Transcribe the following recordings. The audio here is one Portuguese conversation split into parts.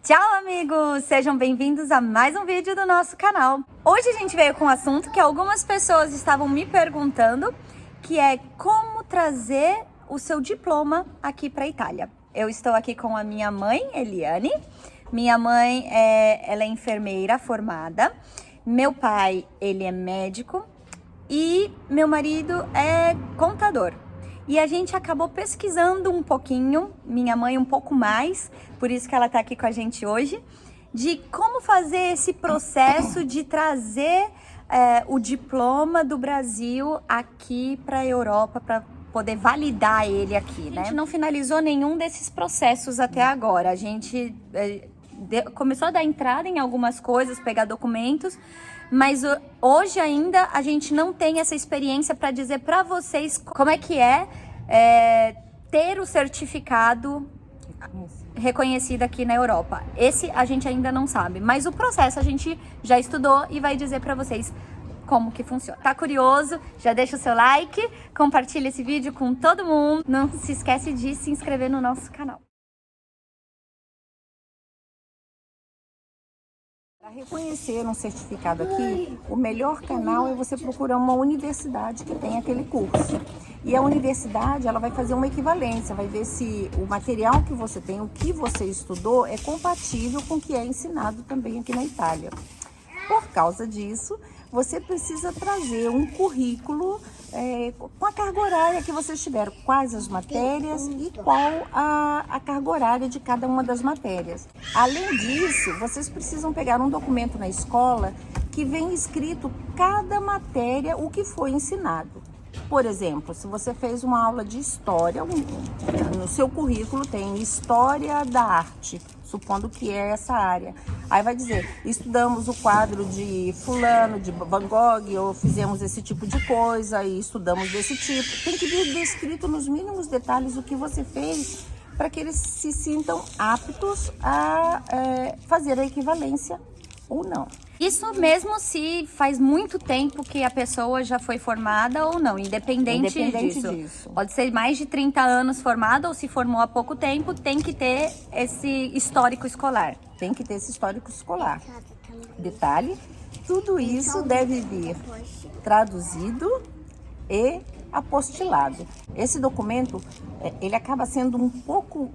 Tchau, amigos! Sejam bem-vindos a mais um vídeo do nosso canal. Hoje a gente veio com um assunto que algumas pessoas estavam me perguntando, que é como trazer o seu diploma aqui para a Itália. Eu estou aqui com a minha mãe, Eliane. Minha mãe, ela é enfermeira formada. Meu pai, ele é médico. E meu marido é contador. E a gente acabou pesquisando um pouquinho, minha mãe um pouco mais, por isso que ela tá aqui com a gente hoje, de como fazer esse processo de trazer o diploma do Brasil aqui para a Europa, para poder validar ele aqui, né? A gente não finalizou nenhum desses processos até agora. A gente começou a dar entrada em algumas coisas, pegar documentos, mas hoje ainda a gente não tem essa experiência para dizer para vocês como é que ter o certificado reconhecido aqui na Europa. Esse a gente ainda não sabe, mas o processo a gente já estudou e vai dizer para vocês como que funciona. Tá curioso? Já deixa o seu like, compartilha esse vídeo com todo mundo. Não se esquece de se inscrever no nosso canal. Para reconhecer um certificado aqui, o melhor canal é você procurar uma universidade que tem aquele curso. E a universidade, ela vai fazer uma equivalência, vai ver se o material que você tem, o que você estudou, é compatível com o que é ensinado também aqui na Itália. Por causa disso, você precisa trazer um currículo com a carga horária que vocês tiveram, quais as matérias e qual a carga horária de cada uma das matérias. Além disso, vocês precisam pegar um documento na escola que vem escrito cada matéria, o que foi ensinado. Por exemplo, se você fez uma aula de história, no seu currículo tem História da Arte, supondo que é essa área. Aí vai dizer, estudamos o quadro de fulano, de Van Gogh, ou fizemos esse tipo de coisa e estudamos desse tipo. Tem que vir descrito nos mínimos detalhes o que você fez para que eles se sintam aptos a fazer a equivalência ou não. Isso mesmo se faz muito tempo que a pessoa já foi formada ou não, independente disso. Pode ser mais de 30 anos formada ou se formou há pouco tempo, tem que ter esse histórico escolar. Tem que ter esse histórico escolar. Detalhe, tudo isso deve vir traduzido e apostilado. Esse documento, ele acaba sendo um pouco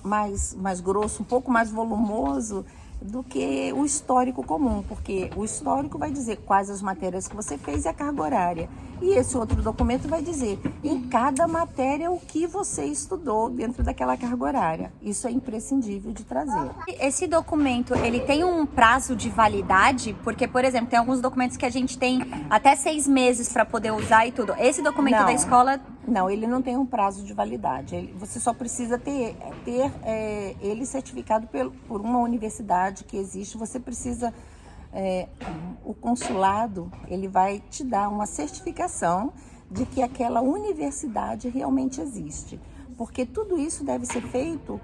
mais grosso, um pouco mais volumoso do que o histórico comum, porque o histórico vai dizer quais as matérias que você fez e a carga horária. E esse outro documento vai dizer em cada matéria o que você estudou dentro daquela carga horária. Isso é imprescindível de trazer. Esse documento, ele tem um prazo de validade? Porque, por exemplo, tem alguns documentos que a gente tem até 6 meses para poder usar e tudo. Esse documento da escola... Não, ele não tem um prazo de validade. Você só precisa ter ele certificado por uma universidade que existe. Você precisa... o consulado, ele vai te dar uma certificação de que aquela universidade realmente existe. Porque tudo isso deve ser feito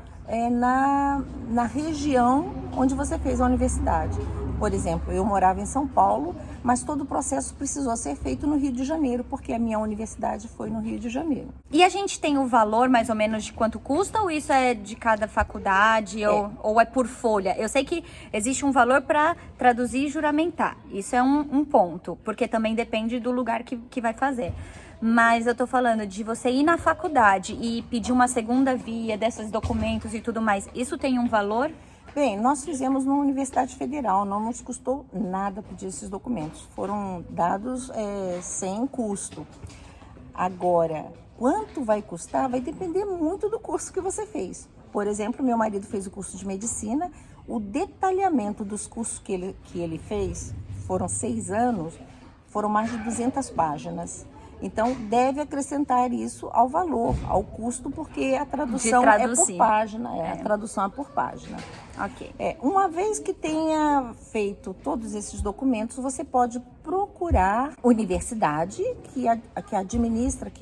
na região onde você fez a universidade. Por exemplo, eu morava em São Paulo, mas todo o processo precisou ser feito no Rio de Janeiro, porque a minha universidade foi no Rio de Janeiro. E a gente tem o valor mais ou menos de quanto custa, ou isso é de cada faculdade, ou é por folha? Eu sei que existe um valor para traduzir e juramentar, isso é um ponto, porque também depende do lugar que vai fazer. Mas eu tô falando de você ir na faculdade e pedir uma segunda via desses documentos e tudo mais, isso tem um valor? Bem, nós fizemos numa Universidade Federal, não nos custou nada pedir esses documentos. Foram dados sem custo. Agora, quanto vai custar vai depender muito do curso que você fez. Por exemplo, meu marido fez o curso de medicina, o detalhamento dos cursos que ele fez, foram 6 anos, foram mais de 200 páginas. Então, deve acrescentar isso ao valor, ao custo, porque a tradução é por página. A tradução é por página. Ok. Uma vez que tenha feito todos esses documentos, você pode procurar a universidade que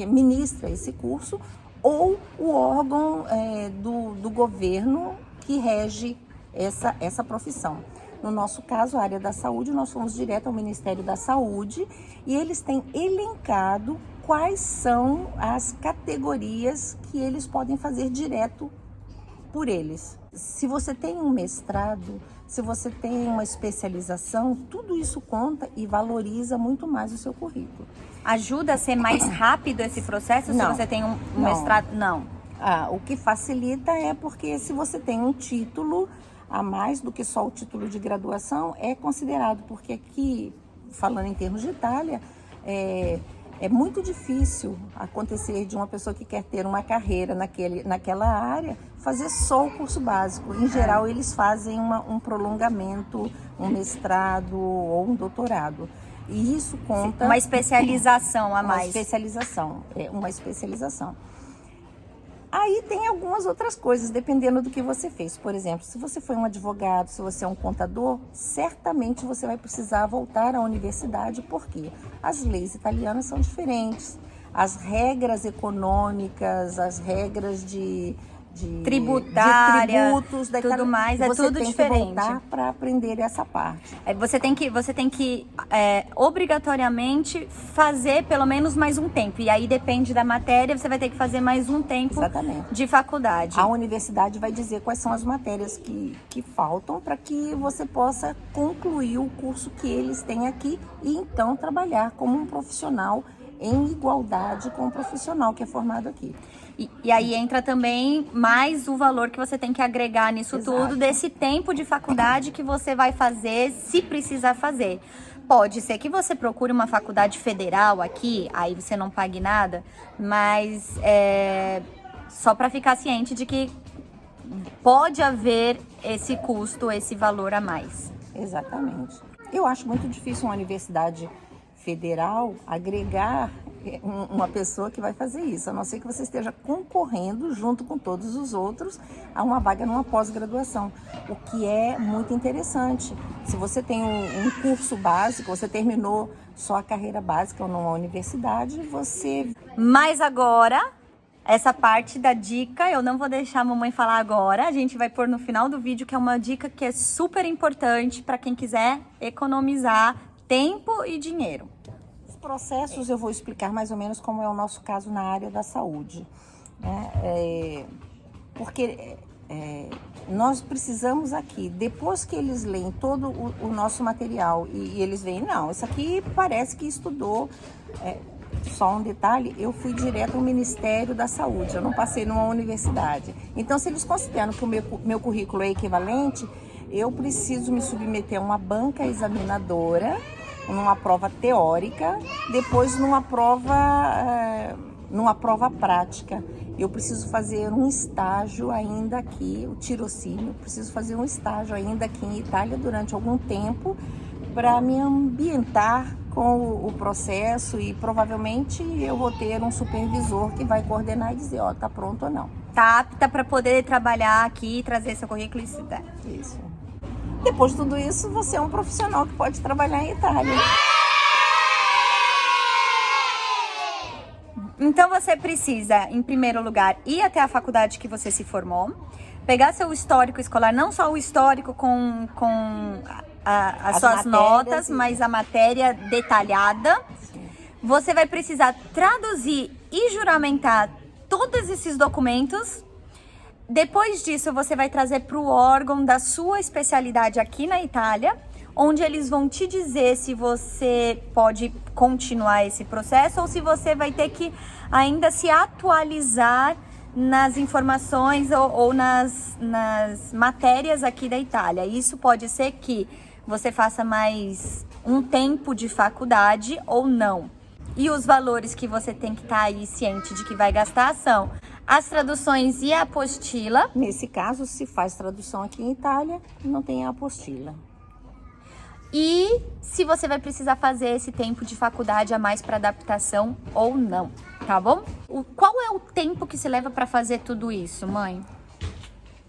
ministra esse curso ou o órgão do governo que rege essa profissão. No nosso caso, a área da saúde, nós fomos direto ao Ministério da Saúde e eles têm elencado quais são as categorias que eles podem fazer direto por eles. Se você tem um mestrado, se você tem uma especialização, tudo isso conta e valoriza muito mais o seu currículo. Ajuda a ser mais rápido esse processo Não, se você tem um não. mestrado? Não. O que facilita é porque se você tem um título a mais do que só o título de graduação, é considerado, porque aqui, falando em termos de Itália, é muito difícil acontecer de uma pessoa que quer ter uma carreira naquela área, fazer só o curso básico. Em geral, eles fazem um prolongamento, um mestrado ou um doutorado. E isso conta... Uma especialização a mais. Uma especialização. Aí tem algumas outras coisas, dependendo do que você fez. Por exemplo, se você foi um advogado, se você é um contador, certamente você vai precisar voltar à universidade, porque as leis italianas são diferentes. As regras econômicas, as regras de tributos, tudo mais, é tudo diferente. Você tem que voltar para aprender essa parte. Você tem que obrigatoriamente fazer pelo menos mais um tempo. E aí depende da matéria, você vai ter que fazer mais um tempo. Exatamente. De faculdade. A universidade vai dizer quais são as matérias que faltam para que você possa concluir o curso que eles têm aqui e então trabalhar como um profissional em igualdade com o profissional que é formado aqui. E aí entra também mais o valor que você tem que agregar nisso Exato. tudo, desse tempo de faculdade que você vai fazer, se precisar fazer. Pode ser que você procure uma faculdade federal aqui, aí você não pague nada, mas só para ficar ciente de que pode haver esse custo, esse valor a mais. Exatamente. Eu acho muito difícil uma universidade federal agregar uma pessoa que vai fazer isso, a não ser que você esteja concorrendo junto com todos os outros a uma vaga numa pós-graduação, o que é muito interessante. Se você tem um curso básico, você terminou só a carreira básica numa universidade, você... Mas agora, essa parte da dica, eu não vou deixar a mamãe falar agora, a gente vai pôr no final do vídeo, que é uma dica que é super importante para quem quiser economizar tempo e dinheiro. Processos eu vou explicar mais ou menos como é o nosso caso na área da saúde, né? Porque nós precisamos aqui, depois que eles leem todo o nosso material e eles veem, não, isso aqui parece que estudou, só um detalhe, eu fui direto ao Ministério da Saúde, eu não passei numa universidade. Então, se eles consideram que o meu currículo é equivalente, eu preciso me submeter a uma banca examinadora, numa prova teórica, depois numa prova prática. Eu preciso fazer um estágio ainda aqui, o tirocínio, preciso fazer um estágio ainda aqui em Itália durante algum tempo para me ambientar com o processo e provavelmente eu vou ter um supervisor que vai coordenar e dizer, tá pronto ou não. Tá apta para poder trabalhar aqui, trazer seu currículo e estudar. Isso. Depois de tudo isso, você é um profissional que pode trabalhar em Itália. Então você precisa, em primeiro lugar, ir até a faculdade que você se formou, pegar seu histórico escolar, não só o histórico com as suas notas, mas a matéria detalhada. Sim. Você vai precisar traduzir e juramentar todos esses documentos. Depois disso, você vai trazer para o órgão da sua especialidade aqui na Itália, onde eles vão te dizer se você pode continuar esse processo ou se você vai ter que ainda se atualizar nas informações ou nas matérias aqui da Itália. Isso pode ser que você faça mais um tempo de faculdade ou não. E os valores que você tem que estar aí ciente de que vai gastar são as traduções e a apostila. Nesse caso, se faz tradução aqui em Itália, não tem a apostila. E se você vai precisar fazer esse tempo de faculdade a mais para adaptação ou não, tá bom? Qual é o tempo que se leva para fazer tudo isso, mãe?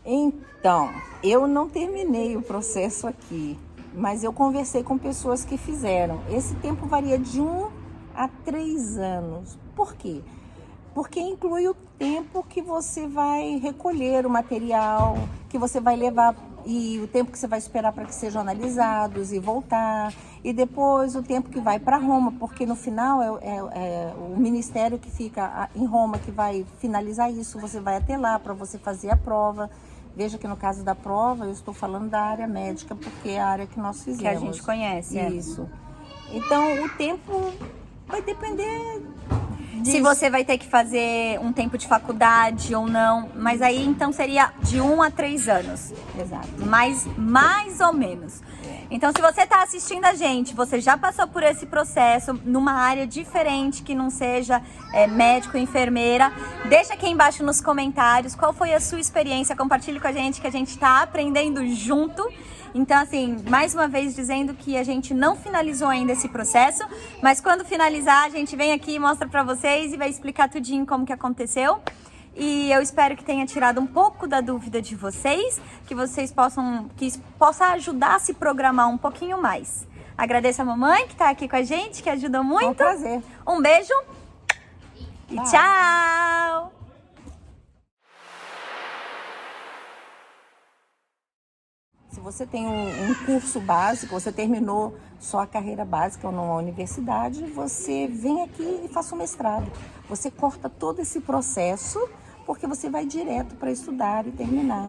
Então, eu não terminei o processo aqui, mas eu conversei com pessoas que fizeram. Esse tempo varia de 1 a 3 anos. Por quê? Porque inclui o tempo que você vai recolher o material, que você vai levar e o tempo que você vai esperar para que sejam analisados e voltar. E depois o tempo que vai para Roma, porque no final é o ministério que fica em Roma que vai finalizar isso. Você vai até lá para você fazer a prova. Veja que no caso da prova, eu estou falando da área médica, porque é a área que nós fizemos. Que a gente conhece. Isso. Então, o tempo vai depender disso. Se você vai ter que fazer um tempo de faculdade ou não, mas aí então seria de 1 a 3 anos. Exato. Mais ou menos. Então, se você está assistindo a gente, você já passou por esse processo numa área diferente que não seja médico, enfermeira, deixa aqui embaixo nos comentários qual foi a sua experiência, compartilhe com a gente que a gente está aprendendo junto. Então, assim, mais uma vez dizendo que a gente não finalizou ainda esse processo, mas quando finalizar, a gente vem aqui e mostra para vocês e vai explicar tudinho como que aconteceu. E eu espero que tenha tirado um pouco da dúvida de vocês, que possa ajudar a se programar um pouquinho mais. Agradeço a mamãe que está aqui com a gente, que ajuda muito. É um prazer. Um beijo e tchau! Se você tem um curso básico, você terminou só a carreira básica ou numa universidade, você vem aqui e faça o mestrado. Você corta todo esse processo, porque você vai direto para estudar e terminar.